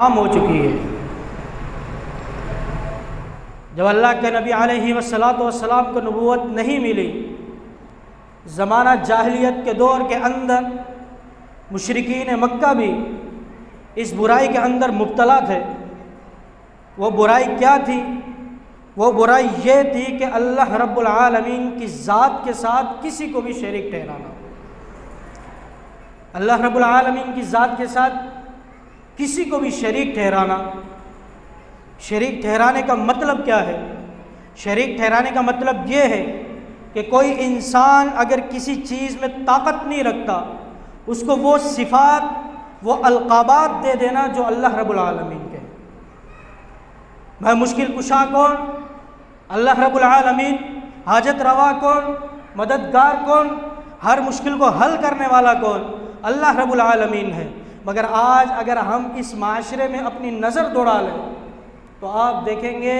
عام ہو چکی ہے۔ جب اللہ کے نبی علیہ والسلام کو نبوت نہیں ملی، زمانہ جاہلیت کے دور کے اندر مشرکین مکہ بھی اس برائی کے اندر مبتلا تھے۔ وہ برائی کیا تھی؟ وہ برائی یہ تھی کہ اللہ رب العالمین کی ذات کے ساتھ کسی کو بھی شریک ٹھہرانا۔ اللہ رب العالمین کی ذات کے ساتھ کسی کو بھی شریک ٹھہرانا۔ شریک ٹھہرانے کا مطلب کیا ہے؟ شریک ٹھہرانے کا مطلب یہ ہے کہ کوئی انسان اگر کسی چیز میں طاقت نہیں رکھتا، اس کو وہ صفات، وہ القابات دے دینا جو اللہ رب العالمین کے ہیں۔ میں مشکل کشا کون؟ اللہ رب العالمین۔ حاجت روا کون؟ مددگار کون؟ ہر مشکل کو حل کرنے والا کون؟ اللہ رب العالمین ہے۔ مگر آج اگر ہم اس معاشرے میں اپنی نظر دوڑا لیں تو آپ دیکھیں گے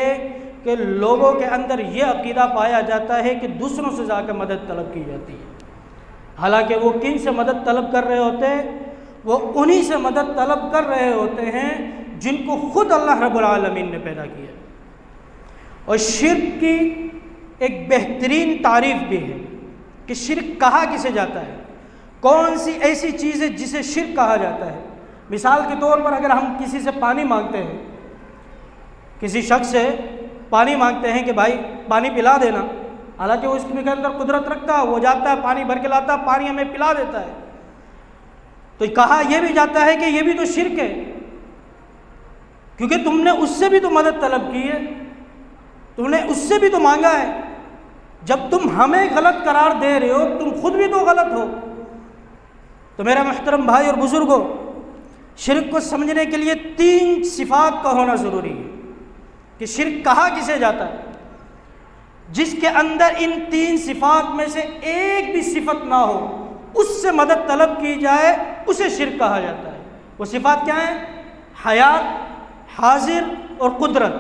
کہ لوگوں کے اندر یہ عقیدہ پایا جاتا ہے کہ دوسروں سے جا کے مدد طلب کی جاتی ہے، حالانکہ وہ کن سے مدد طلب کر رہے ہوتے ہیں؟ وہ انہی سے مدد طلب کر رہے ہوتے ہیں جن کو خود اللہ رب العالمین نے پیدا کیا۔ اور شرک کی ایک بہترین تعریف بھی ہے کہ شرک کہا کسے جاتا ہے، کون سی ایسی چیز ہے جسے شرک کہا جاتا ہے۔ مثال کے طور پر اگر ہم کسی سے پانی مانگتے ہیں، کسی شخص سے پانی مانگتے ہیں کہ بھائی پانی پلا دینا، حالانکہ وہ اس کے اندر قدرت رکھتا ہے، وہ جاتا ہے پانی بھر کے لاتا ہے، پانی ہمیں پلا دیتا ہے، تو کہا یہ بھی جاتا ہے کہ یہ بھی تو شرک ہے، کیونکہ تم نے اس سے بھی تو مدد طلب کی ہے، تم نے اس سے بھی تو مانگا ہے۔ جب تم ہمیں غلط قرار دے رہے ہو، تم خود بھی تو غلط ہو۔ تو میرا محترم بھائی اور بزرگوں، شرک کو سمجھنے کے لیے 3 صفات کا ہونا ضروری ہے کہ شرک کہا کسے جاتا ہے۔ جس کے اندر ان 3 صفات میں سے ایک بھی صفت نہ ہو، اس سے مدد طلب کی جائے، اسے شرک کہا جاتا ہے۔ وہ صفات کیا ہیں؟ حیات، حاضر اور قدرت۔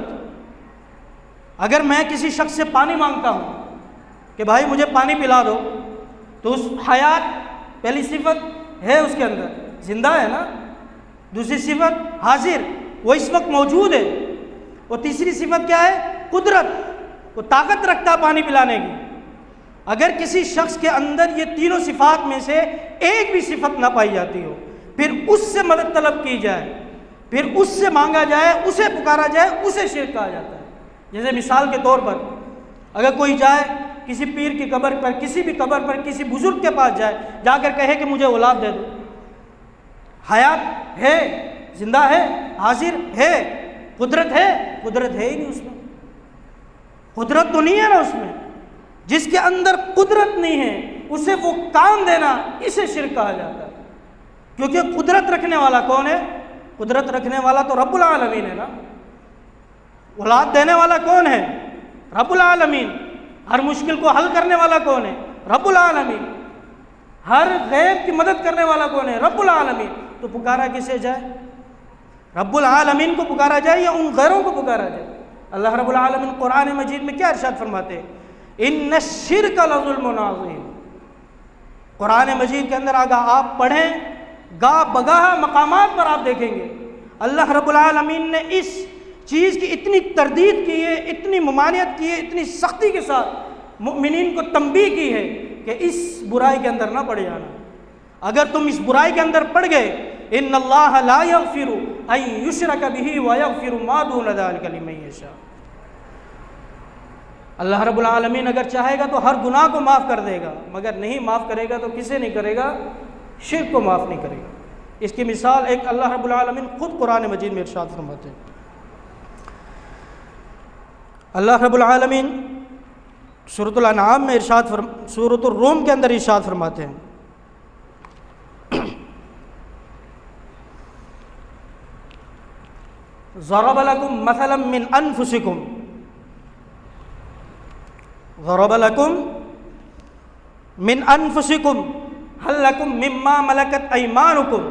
اگر میں کسی شخص سے پانی مانگتا ہوں کہ بھائی مجھے پانی پلا دو، تو اس حیات پہلی صفت ہے اس کے اندر، زندہ ہے نا۔ دوسری صفت حاضر، وہ اس وقت موجود ہے۔ اور تیسری صفت کیا ہے؟ قدرت، وہ طاقت رکھتا ہے پانی پلانے کی۔ اگر کسی شخص کے اندر یہ تینوں صفات میں سے ایک بھی صفت نہ پائی جاتی ہو، پھر اس سے مدد طلب کی جائے، پھر اس سے مانگا جائے، اسے پکارا جائے، اسے شرک کہا جاتا ہے۔ جیسے مثال کے طور پر اگر کوئی جائے کسی پیر کی قبر پر، کسی بھی قبر پر، کسی بزرگ کے پاس جائے، جا کر کہے کہ مجھے اولاد دے دو، حیات ہے، زندہ ہے، حاضر ہے، قدرت ہے؟ قدرت ہے ہی نہیں اس میں، قدرت تو نہیں ہے نا اس میں۔ جس کے اندر قدرت نہیں ہے اسے وہ کام دینا، اسے شرک کہا جاتا ہے۔ کیونکہ قدرت رکھنے والا کون ہے؟ قدرت رکھنے والا تو رب العالمین ہے نا۔ اولاد دینے والا کون ہے؟ رب العالمین۔ ہر مشکل کو حل کرنے والا کون ہے؟ رب العالمین۔ ہر غیب کی مدد کرنے والا کون ہے؟ رب العالمین۔ تو پکارا کسے جائے؟ رب العالمین کو پکارا جائے یا ان غیروں کو پکارا جائے؟ اللہ رب العالمین قرآن مجید میں کیا ارشاد فرماتے ہیں؟ ان الشرک لظلم عظیم۔ قرآن مجید کے اندر اگر آپ پڑھیں، گاہ بگاہ مقامات پر آپ دیکھیں گے اللہ رب العالمین نے اس چیز کی اتنی تردید کی ہے، اتنی ممانعت کی ہے، اتنی سختی کے ساتھ مؤمنین کو تنبیہ کی ہے کہ اس برائی کے اندر نہ پڑ جانا۔ اگر تم اس برائی کے اندر پڑ گئے، ان اللہ لا یغفر ان یشرک بہ ویغفر ما دون ذلک لمن یشاء۔ اللہ رب العالمین اگر چاہے گا تو ہر گناہ کو معاف کر دے گا، مگر نہیں معاف کرے گا تو کسے نہیں کرے گا؟ شرک کو معاف نہیں کرے گا۔ اس کی مثال ایک اللہ رب العالمین خود قرآن مجید میں ارشاد فرماتے ہیں۔ اللہ رب العالمین سورۃ الانعام میں سورۃ الروم کے اندر ارشاد فرماتے ہیں، ضرب لکم مثلا من انفسکم، ضرب لکم من انفسکم هل لکم مما ملکت ایمانکم۔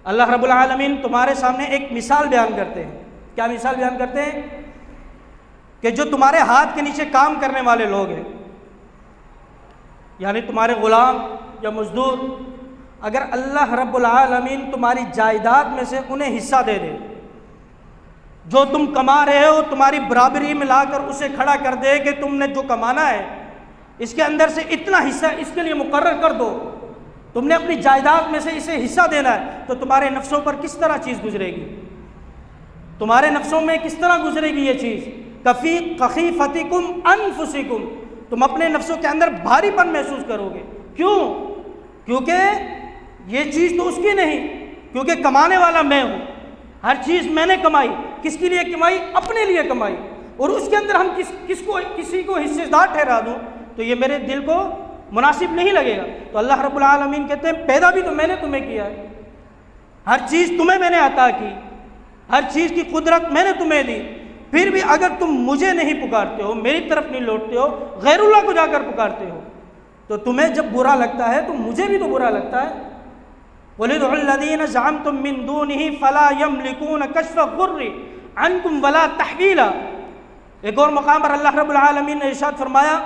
اللہ رب العالمین تمہارے سامنے ایک مثال بیان کرتے ہیں۔ کیا مثال بیان کرتے ہیں؟ کہ جو تمہارے ہاتھ کے نیچے کام کرنے والے لوگ ہیں، یعنی تمہارے غلام یا مزدور، اگر اللہ رب العالمین تمہاری جائیداد میں سے انہیں حصہ دے دے، جو تم کما رہے ہو تمہاری برابری میں لا کر اسے کھڑا کر دے کہ تم نے جو کمانا ہے اس کے اندر سے اتنا حصہ اس کے لیے مقرر کر دو، تم نے اپنی جائیداد میں سے اسے حصہ دینا ہے، تو تمہارے نفسوں پر کس طرح چیز گزرے گی؟ تمہارے نفسوں میں کس طرح گزرے گی یہ چیز؟ کخیفتکم انفسکم، تم اپنے نفسوں کے اندر بھاری پن محسوس کرو گے۔ کیوں؟ کیونکہ یہ چیز تو اس کی نہیں، کیونکہ کمانے والا میں ہوں، ہر چیز میں نے کمائی۔ کس کے لیے کمائی؟ اپنے لیے کمائی، اور اس کے اندر ہم کسی کو حصے دار ٹھہرا دوں تو یہ میرے دل کو مناسب نہیں لگے گا۔ تو اللہ رب العالمین کہتے ہیں پیدا بھی تو میں نے تمہیں کیا ہے، ہر چیز تمہیں میں نے عطا کی، ہر چیز کی قدرت میں نے تمہیں دی، پھر بھی اگر تم مجھے نہیں پکارتے ہو، میری طرف نہیں لوٹتے ہو، غیر اللہ کو جا کر پکارتے ہو، تو تمہیں جب برا لگتا ہے تو مجھے بھی تو برا لگتا ہے۔ وَلِدْعُوا الَّذِينَ زَعَمْتُم مِّن دُونِهِ فَلَا يَمْلِكُونَ كَشْفَ الضُّرِّ عَنكُمْ وَلَا تَحْوِيلًا۔ ایک اور مقام پر اللہ رب العالمین نے ارشاد فرمایا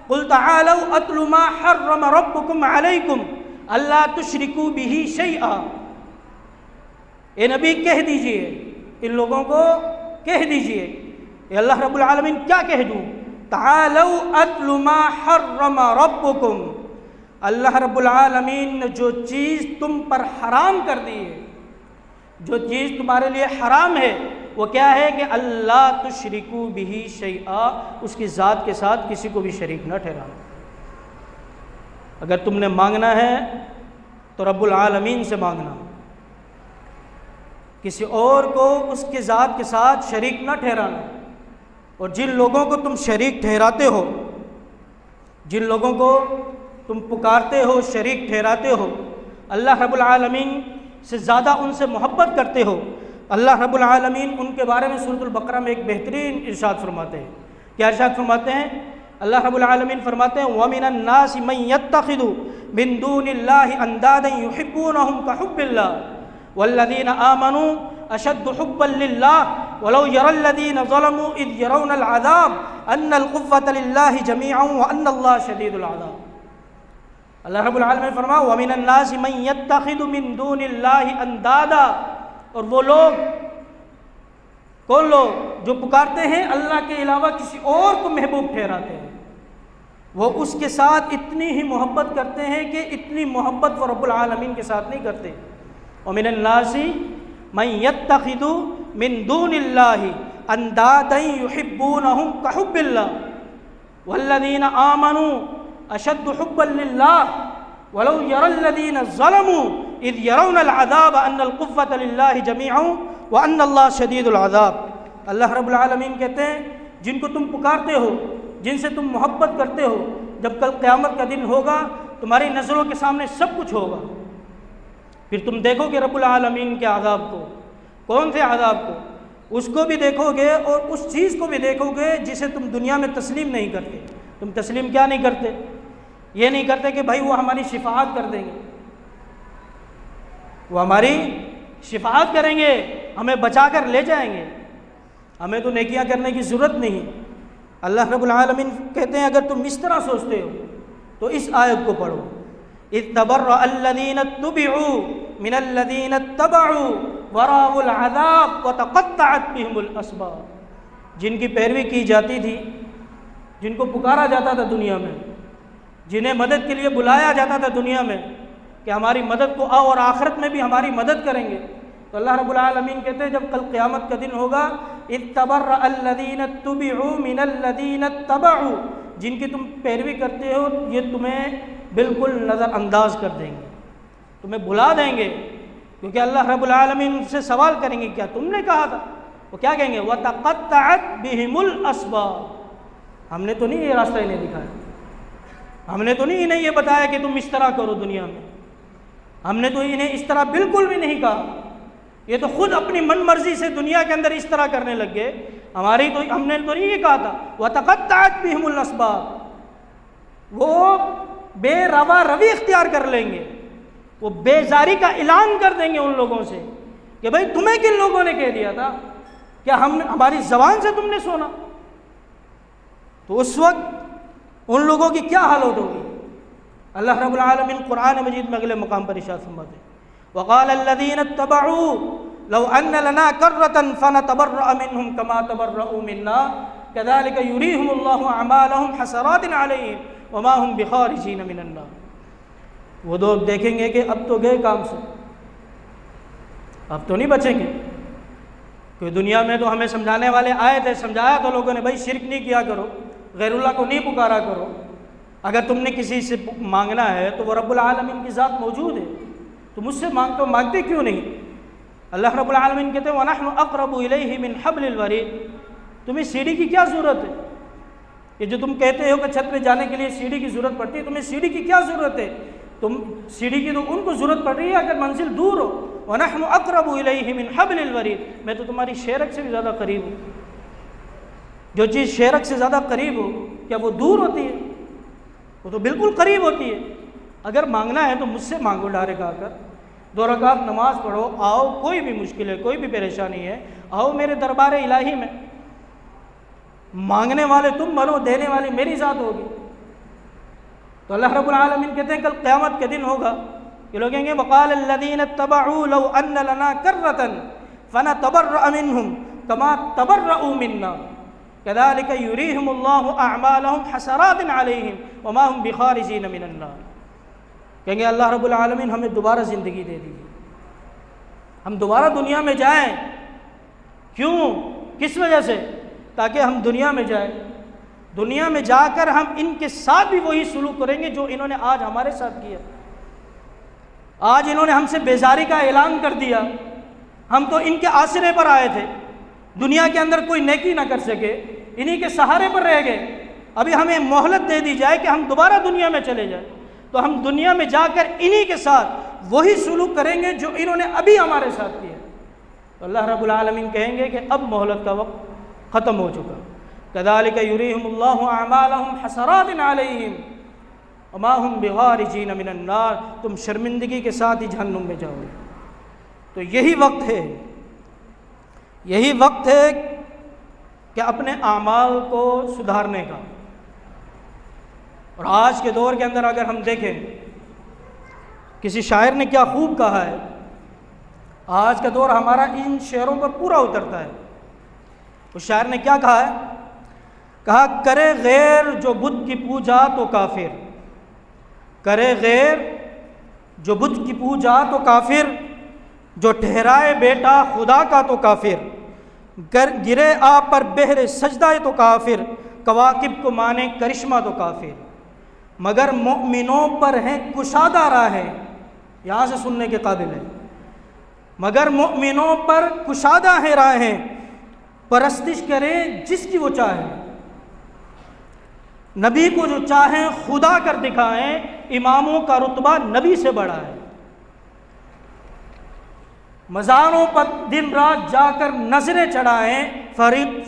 قُلْ تَعَالَوْا أَتْلُ مَا حَرَّمَ رَبُّكُمْ عَلَيْكُمْ أَلَّا تُشْرِكُوا بِهِ شَيْئًا۔ اے نبی کہہ دیجئے، ان لوگوں کو کہہ دیجئے، اے اللہ رب العالمین کیا کہہ دوں؟ تَعَالَوْا أَتْلُ مَا حَرَّمَ رَبُّكُمْ، اللہ رب العالمین نے جو چیز تم پر حرام کر دی ہے، جو چیز تمہارے لیے حرام ہے وہ کیا ہے کہ اللہ تشرکو بہ شیئا، اس کی ذات کے ساتھ کسی کو بھی شریک نہ ٹھہرانا۔ اگر تم نے مانگنا ہے تو رب العالمین سے مانگنا، کسی اور کو اس کی ذات کے ساتھ شریک نہ ٹھہرانا۔ اور جن لوگوں کو تم شریک ٹھہراتے ہو، جن لوگوں کو تم پکارتے ہو، شریک ٹھہراتے ہو، اللہ رب العالمین سے زیادہ ان سے محبت کرتے ہو، اللہ رب العالمین ان کے بارے میں سورۃ البقرہ میں ایک بہترین ارشاد فرماتے ہیں۔ کیا ارشاد فرماتے ہیں؟ اللہ رب العالمین فرماتے ہیں وَمِنَ النَّاسِ مَن يَتَّخِذُ مِن دُونِ اللَّهِ أَندَادًا يُحِبُّونَهُمْ كَحُبِّ اللَّهِ وَالَّذِينَ آمَنُوا أَشَدُّ حُبًّا لِلَّهِ وَلَوْ يَرَى الَّذِينَ ظَلَمُوا إِذْ يَرَوْنَ الْعَذَابَ أَنَّ الْقُوَّةَ لِلَّهِ جَمِيعًا وَأَنَّ اللَّهَ شَدِيدُ الْعَذَابِ۔ اللہ رب العالمین فرمایا وَمِنَ النَّاسِ مَن يَتَّخِذُ مِن دُونِ اللَّهِ أَندَادًا، اور وہ لوگ، کون لوگ؟ جو پکارتے ہیں اللہ کے علاوہ کسی اور کو محبوب ٹھہراتے ہیں، وہ اس کے ساتھ اتنی ہی محبت کرتے ہیں کہ اتنی محبت وہ رب العالمین کے ساتھ نہیں کرتے۔ وَمِنَ النَّاسِ مَن يَتَّخِذُ مِن دُونِ اللَّهِ أَندَادًا يُحِبُّونَهُمْ كَحُبِّ اللَّهِ وَالَّذِينَ آمَنُوا أَشَدُّ حُبًّا لِلَّهِ وَلَوْ يَرَى الَّذِينَ ظَلَمُوا إِذْ يَرَوْنَ الْعَذَابَ أَنَّ الْقُوَّةَ لِلَّهِ جَمِيعًا وَأَنَّ اللَّهَ شَدِيدُ الْعَذَابِ۔ اللہ رب العالمین کہتے ہیں جن کو تم پکارتے ہو، جن سے تم محبت کرتے ہو، جب کل قیامت کا دن ہوگا تمہاری نظروں کے سامنے سب کچھ ہوگا، پھر تم دیکھو گے رب العالمین کے عذاب کو۔ کون سے عذاب کو؟ اس کو بھی دیکھو گے اور اس چیز کو بھی دیکھو گے جسے تم دنیا میں تسلیم نہیں کرتے۔ تم تسلیم کیا نہیں کرتے؟ یہ نہیں کرتے کہ بھائی وہ ہماری شفاعت کر دیں گے، وہ ہماری شفاعت کریں گے، ہمیں بچا کر لے جائیں گے، ہمیں تو نیکیاں کرنے کی ضرورت نہیں۔ اللہ رب العالمین کہتے ہیں اگر تم اس طرح سوچتے ہو تو اس آیت کو پڑھو اذ تبرأ الذین اتبعوا من الذین اتبعوا ورأوا العذاب وتقطعت بهم الاسباب۔ جن کی پیروی کی جاتی تھی، جن کو پکارا جاتا تھا دنیا میں، جنہیں مدد کے لیے بلایا جاتا تھا دنیا میں کہ ہماری مدد کو آؤ اور آخرت میں بھی ہماری مدد کریں گے، تو اللہ رب العالمین کہتے ہیں جب کل قیامت کا دن ہوگا اذ تبرأ الذین اتبعوا من الذین اتبعوا، جن کی تم پیروی کرتے ہو یہ تمہیں بالکل نظر انداز کر دیں گے، تمہیں بھلا دیں گے، کیونکہ اللہ رب العالمین ان سے سوال کریں گے کیا تم نے کہا تھا؟ وہ کیا کہیں گے؟ وَتَقَطَّعَتْ بِهِمُ الْأَسْبَابُ، ہم نے تو نہیں یہ راستہ انہیں دکھایا، ہم نے تو نہیں انہیں یہ بتایا کہ تم اس طرح کرو دنیا میں، ہم نے تو انہیں اس طرح بالکل بھی نہیں کہا، یہ تو خود اپنی من مرضی سے دنیا کے اندر اس طرح کرنے لگ گئے، ہم نے تو نہیں یہ کہا تھا۔ وَتَقَطَّعَتْ بِهِمُ الْأَسْبَابُ، وہ بے روا روی اختیار کر لیں گے، وہ بیزاری کا اعلان کر دیں گے ان لوگوں سے کہ بھائی تمہیں کن لوگوں نے کہہ دیا تھا، کیا ہماری زبان سے تم نے سنا؟ تو اس وقت ان لوگوں کی کیا حالت ہوگی؟ اللہ رب العالمین قرآن مجید میں اگلے مقام پر ارشاد فرماتے ہیں وقال الذین اتبعوا لو ان لنا کرۃ فنتبرأ منهم كما تبرؤوا منا كذلك يريهم الله اعمالهم حسرات علیہم وما هم بخارجین من النار۔ وہ لوگ دیکھیں گے کہ اب تو گئے کام سے، اب تو نہیں بچیں گے، کہ دنیا میں تو ہمیں سمجھانے والے آئے تھے، سمجھایا تو لوگوں نے بھائی شرک نہیں کیا کرو، غیر اللہ کو نہیں پکارا کرو، اگر تم نے کسی سے مانگنا ہے تو وہ رب العالمین کی ذات موجود ہے، تم مجھ سے مانگتے کیوں نہیں؟ اللہ رب العالمین کہتے ہیں وَنَحْنُ أَقْرَبُ إِلَيْهِ مِنْ حَبْلِ الْوَرِيدِ، تمہیں سیڑھی کی کیا ضرورت ہے؟ یہ جو تم کہتے ہو کہ چھت پہ جانے کے لیے سیڑھی کی ضرورت پڑتی ہے، تمہیں سیڑھی کی کیا ضرورت ہے؟ تم سیڑھی کی تو ان کو ضرورت پڑ رہی ہے اگر منزل دور ہو۔ وَنَحْنُ أَقْرَبُ إِلَيْهِ مِنْ حَبْلِ الْوَرِيدِ، میں تو تمہاری شیرک سے بھی زیادہ قریب ہوں۔ جو چیز شیرک سے زیادہ قریب ہو کیا وہ دور ہوتی ہے؟ وہ تو بالکل قریب ہوتی ہے۔ اگر مانگنا ہے تو مجھ سے مانگو، ڈائریکٹ آ کر 2 رکعت نماز پڑھو، آؤ، کوئی بھی مشکل ہے، کوئی بھی پریشانی ہے، آؤ میرے دربار الہی میں، مانگنے والے تم بنو، دینے والی میری ذات ہوگی۔ تو اللہ رب العالمین کہتے ہیں کل قیامت کے دن ہوگا، یہ لوگ کہیں گے وقال الذین اتبعوا لو ان لنا کرۃ فنتبرأ منهم كما تبرؤوا منا كذلك يريهم الله اعمالهم حسرات عليهم وما هم بخارجین من النار۔ کہیں گے اللہ رب العالمین ہمیں دوبارہ زندگی دے دیجیے، ہم دوبارہ دنیا میں جائیں، کیوں، کس وجہ سے؟ تاکہ ہم دنیا میں جائیں، دنیا میں جا کر ہم ان کے ساتھ بھی وہی سلوک کریں گے جو انہوں نے آج ہمارے ساتھ کیا۔ آج انہوں نے ہم سے بیزاری کا اعلان کر دیا، ہم تو ان کے آسرے پر آئے تھے، دنیا کے اندر کوئی نیکی نہ کر سکے، انہی کے سہارے پر رہ گئے، ابھی ہمیں مہلت دے دی جائے کہ ہم دوبارہ دنیا میں چلے جائیں، تو ہم دنیا میں جا کر انہی کے ساتھ وہی سلوک کریں گے جو انہوں نے ابھی ہمارے ساتھ کیا۔ تو اللہ رب العالمین کہیں گے کہ اب مہلت کا وقت ختم ہو چکا۔ كذلك يريهم الله اعمالهم حسرات عليهم وما هم بخارجين من النار، تم شرمندگی کے ساتھ ہی جہنم میں جاؤ گے۔ تو یہی وقت ہے کہ اپنے اعمال کو سدھارنے کا۔ اور آج کے دور کے اندر اگر ہم دیکھیں، کسی شاعر نے کیا خوب کہا ہے، آج کا دور ہمارا ان شعروں پر پورا اترتا ہے۔ اس شاعر نے کیا کہا ہے؟ کہا کرے غیر جو بت کی پوجا تو کافر، کرے غیر جو بت کی پوجا تو کافر، جو ٹھہرائے بیٹا خدا کا تو کافر، گرے آپ پر بہر سجدہ تو کافر، کواکب کو مانے کرشمہ تو کافر، مگر مؤمنوں پر ہیں کشادہ راہیں، یہاں سے سننے کے قابل ہے، مگر مؤمنوں پر کشادہ ہیں راہیں، پرستش کریں جس کی وہ چاہیں، نبی کو جو چاہیں خدا کر دکھائیں، اماموں کا رتبہ نبی سے بڑا ہے، مزاروں پر دن رات جا کر نظریں چڑھائیں،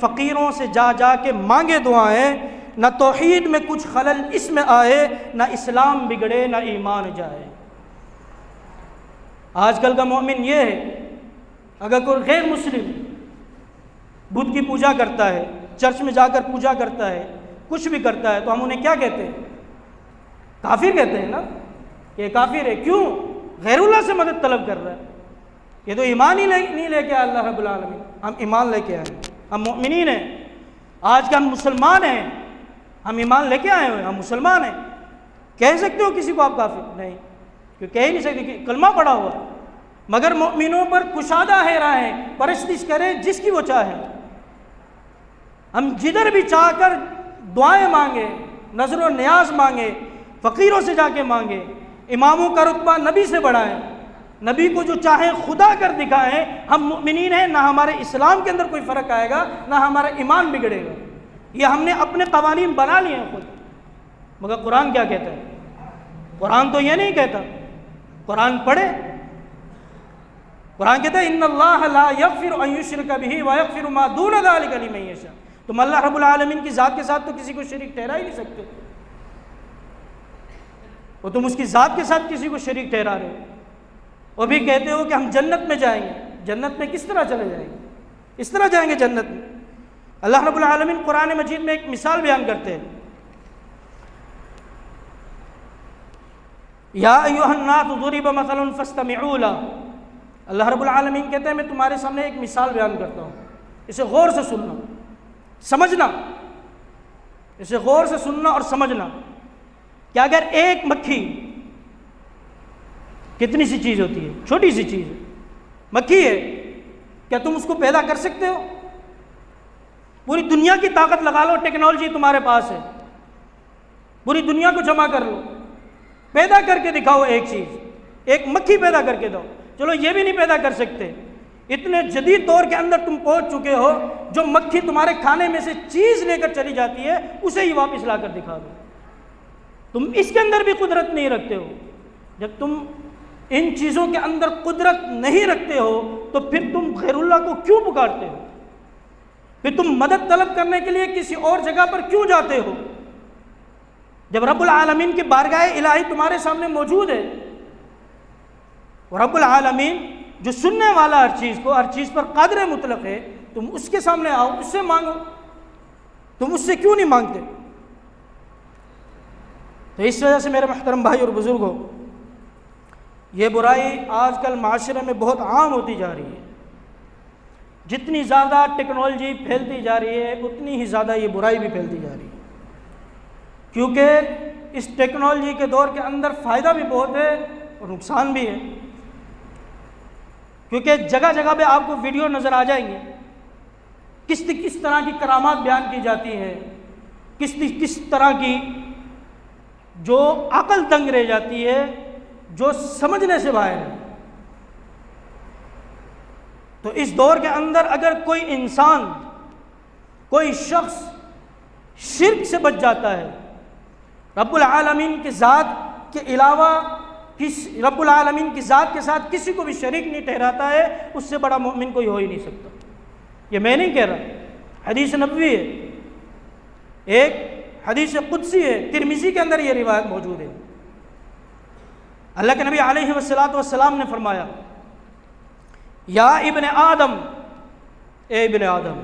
فقیروں سے جا جا کے مانگے دعائیں، نہ توحید میں کچھ خلل اس میں آئے، نہ اسلام بگڑے نہ ایمان جائے۔ آج کل کا مومن یہ ہے، اگر کوئی غیر مسلم بدھ کی پوجا کرتا ہے، چرچ میں جا کر پوجا کرتا ہے، کچھ بھی کرتا ہے، تو ہم انہیں کیا کہتے ہیں؟ کافر کہتے ہیں نا، یہ کافر ہے۔ کیوں؟ غیر اللہ سے مدد طلب کر رہا ہے، یہ تو ایمان ہی نہیں لے کے آیا اللہ رب العالمین۔ ہم ایمان لے کے آئے ہیں، ہم مؤمنین ہیں، آج کے ہم مسلمان ہیں، ہم ایمان لے کے آئے ہوئے ہیں، ہم مسلمان ہیں۔ کہہ سکتے ہو کسی کو آپ کافر؟ نہیں، کیوں کہہ ہی نہیں سکتے کہ کلمہ پڑھا ہوا ہے۔ مگر مؤمنوں پر کشادہ ہے راہیں، پرستش کرے جس کی وہ چاہے۔ ہم جدھر بھی چاہ کر دعائیں مانگے، نظر و نیاز مانگے، فقیروں سے جا کے مانگے، اماموں کا رتبہ نبی سے بڑھائیں، نبی کو جو چاہیں خدا کر دکھائیں۔ ہم مؤمنین ہیں، نہ ہمارے اسلام کے اندر کوئی فرق آئے گا، نہ ہمارا ایمان بگڑے گا۔ یہ ہم نے اپنے قوانین بنا لیے ہیں خود۔ مگر قرآن کیا کہتا ہے؟ قرآن تو یہ نہیں کہتا، قرآن پڑھے، قرآن کہتا ہے ان اللہ لا یغفر ان یشرک بہ ویغفر ما دون ذلک لمن یشاء۔ تم اللہ رب العالمین کی ذات کے ساتھ تو کسی کو شریک ٹھہرا ہی نہیں سکتے، اور تم اس کی ذات کے ساتھ کسی کو شریک ٹھہرا رہے ہو، اور بھی کہتے ہو کہ ہم جنت میں جائیں گے۔ جنت میں کس طرح چلے جائیں گے؟ اس طرح جائیں گے جنت میں؟ اللہ رب العالمین قرآن مجید میں ایک مثال بیان کرتے ہیں، یا ایھا الناس ضرب مثل فاستمعوا لہ، اللہ رب العالمین کہتے ہیں میں تمہارے سامنے ایک مثال بیان کرتا ہوں، اسے غور سے سننا، سمجھنا، اسے غور سے سننا اور سمجھنا کہ اگر ایک مکھی، کتنی سی چیز ہوتی ہے، چھوٹی سی چیز ہے، مکھی ہے، کیا تم اس کو پیدا کر سکتے ہو؟ پوری دنیا کی طاقت لگا لو، ٹیکنالوجی تمہارے پاس ہے، پوری دنیا کو جمع کر لو، پیدا کر کے دکھاؤ ایک چیز، ایک مکھی پیدا کر کے دو، چلو یہ بھی نہیں پیدا کر سکتے، اتنے جدید دور کے اندر تم پہنچ چکے ہو، جو مکھی تمہارے کھانے میں سے چیز لے کر چلی جاتی ہے اسے ہی واپس لا کر دکھا دو، تم اس کے اندر بھی قدرت نہیں رکھتے ہو۔ جب تم ان چیزوں کے اندر قدرت نہیں رکھتے ہو تو پھر تم غیر اللہ کو کیوں پکارتے ہو؟ پھر تم مدد طلب کرنے کے لیے کسی اور جگہ پر کیوں جاتے ہو جب رب العالمین کی بارگاہ الہی تمہارے سامنے موجود ہے؟ اور رب العالمین جو سننے والا ہر چیز کو، ہر چیز پر قادر مطلق ہے، تم اس کے سامنے آؤ، اس سے مانگو، تم اس سے کیوں نہیں مانگتے؟ تو اس وجہ سے میرے محترم بھائی اور بزرگوں، یہ برائی آج کل معاشرے میں بہت عام ہوتی جا رہی ہے۔ جتنی زیادہ ٹیکنالوجی پھیلتی جا رہی ہے اتنی ہی زیادہ یہ برائی بھی پھیلتی جا رہی ہے، کیونکہ اس ٹیکنالوجی کے دور کے اندر فائدہ بھی بہت ہے اور نقصان بھی ہے، کیونکہ جگہ جگہ پہ آپ کو ویڈیو نظر آ جائیں گے، کس طرح کی کرامات بیان کی جاتی ہیں، کس طرح کی جو عقل دنگ رہ جاتی ہے، جو سمجھنے سے باہر ہے۔ تو اس دور کے اندر اگر کوئی انسان، کوئی شخص شرک سے بچ جاتا ہے، رب العالمین کی ذات کے علاوہ رب العالمین کی ذات کے ساتھ کسی کو بھی شریک نہیں ٹھہراتا ہے، اس سے بڑا مومن کوئی ہو ہی نہیں سکتا۔ یہ میں نہیں کہہ رہا، حدیث نبوی ہے، ایک حدیث قدسی ہے، ترمذی کے اندر یہ روایت موجود ہے۔ اللہ کے نبی علیہ والسلام نے فرمایا، یا ابن آدم، اے ابن آدم،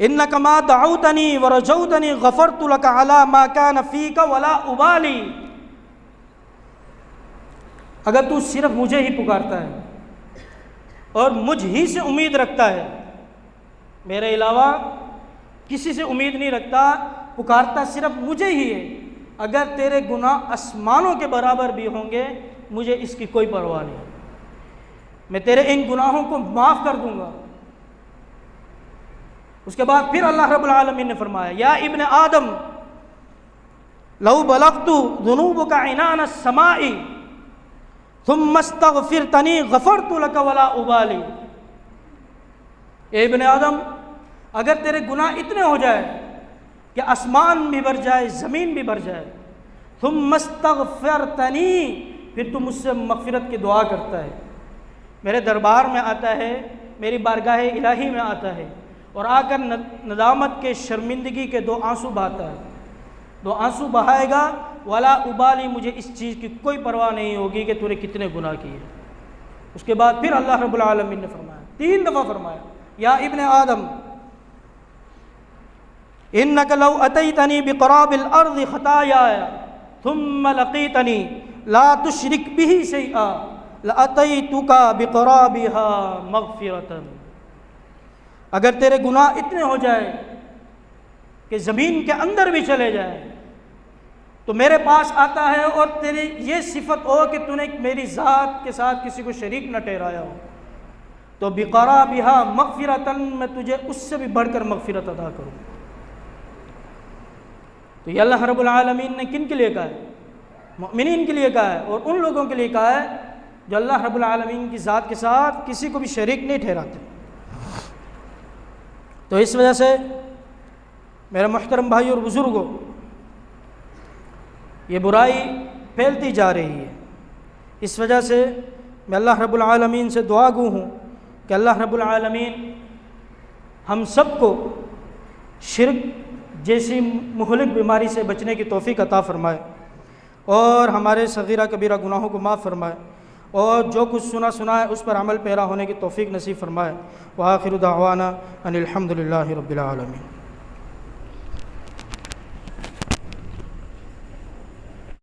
انک ما دعوتنی ورجوتنی غفرت لک علی ما کان فیک ولا ابالی، اگر تو صرف مجھے ہی پکارتا ہے اور مجھ ہی سے امید رکھتا ہے، میرے علاوہ کسی سے امید نہیں رکھتا، پکارتا صرف مجھے ہی ہے، اگر تیرے گناہ آسمانوں کے برابر بھی ہوں گے مجھے اس کی کوئی پرواہ نہیں، میں تیرے ان گناہوں کو معاف کر دوں گا۔ اس کے بعد پھر اللہ رب العالمین نے فرمایا، یا ابن آدم لو بلغت ذنوبک عنان السماء ثم استغفرتنی غفرت لک ولا ابالی، اے ابن آدم، اگر تیرے گناہ اتنے ہو جائے کہ آسمان بھی بھر جائے، زمین بھی بھر جائے، ثم استغفرتنی، پھر تم مجھ سے مغفرت کی دعا کرتا ہے، میرے دربار میں آتا ہے، میری بارگاہ الہی میں آتا ہے اور آ کر ندامت کے، شرمندگی کے دو آنسو بہاتا ہے، دو آنسو بہائے گا، ولا ابالی، مجھے اس چیز کی کوئی پرواہ نہیں ہوگی کہ تو نے کتنے گناہ کیے۔ اس کے بعد پھر اللہ رب العالمین نے فرمایا، 3 دفعہ فرمایا، یا ابن آدم انک لو اتیتنی بقراب الارض خطایا ثم لقیتنی لا تشرک به شیئا لاتیتک بقرابها مغفرۃ، اگر تیرے گناہ اتنے ہو جائے کہ زمین کے اندر بھی چلے جائے تو میرے پاس آتا ہے اور تیری یہ صفت ہو کہ تو نے میری ذات کے ساتھ کسی کو شریک نہ ٹھہرایا ہو، تو بقرابها مغفرۃ، میں تجھے اس سے بھی بڑھ کر مغفرت عطا کروں۔ تو یہ اللہ رب العالمین نے کن کے لیے کہا ہے؟ مؤمنین کے لیے کہا ہے، اور ان لوگوں کے لیے کہا ہے جو اللہ رب العالمین کی ذات کے ساتھ کسی کو بھی شریک نہیں ٹھہراتے۔ تو اس وجہ سے میرے محترم بھائی اور بزرگوں، یہ برائی پھیلتی جا رہی ہے، اس وجہ سے میں اللہ رب العالمین سے دعا گو ہوں کہ اللہ رب العالمین ہم سب کو شرک جیسی مہلک بیماری سے بچنے کی توفیق عطا فرمائے اور ہمارے صغیرہ کبیرہ گناہوں کو معاف فرمائے، اور جو کچھ سنا ہے اس پر عمل پیرا ہونے کی توفیق نصیب فرمائے۔ وآخر دعوانا ان الحمد للہ رب العالمین۔